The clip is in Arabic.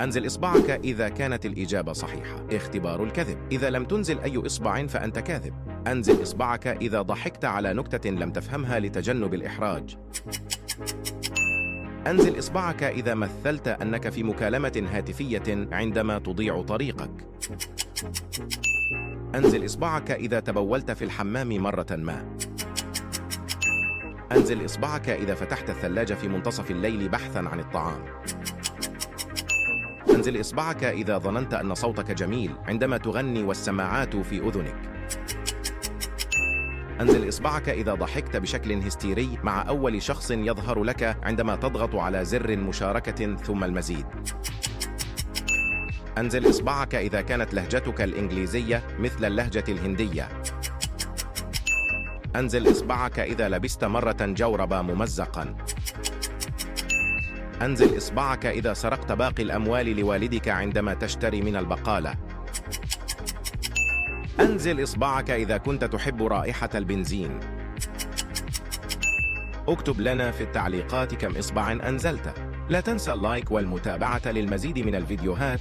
أنزل إصبعك إذا كانت الإجابة صحيحة. اختبار الكذب: إذا لم تنزل أي إصبع فأنت كاذب. أنزل إصبعك إذا ضحكت على نكتة لم تفهمها لتجنب الإحراج. أنزل إصبعك إذا مثلت أنك في مكالمة هاتفية عندما تضيع طريقك. أنزل إصبعك إذا تبولت في الحمام مرة ما. أنزل إصبعك إذا فتحت الثلاجة في منتصف الليل بحثاً عن الطعام. أنزل إصبعك إذا ظننت أن صوتك جميل عندما تغني والسماعات في أذنك. أنزل إصبعك إذا ضحكت بشكل هستيري مع أول شخص يظهر لك عندما تضغط على زر مشاركة ثم المزيد. أنزل إصبعك إذا كانت لهجتك الإنجليزية مثل اللهجة الهندية. أنزل إصبعك إذا لبست مرة جوربا ممزقاً. أنزل إصبعك إذا سرقت باقي الأموال لوالدك عندما تشتري من البقالة. أنزل إصبعك إذا كنت تحب رائحة البنزين. اكتب لنا في التعليقات كم إصبع أنزلت. لا تنسى اللايك والمتابعة للمزيد من الفيديوهات.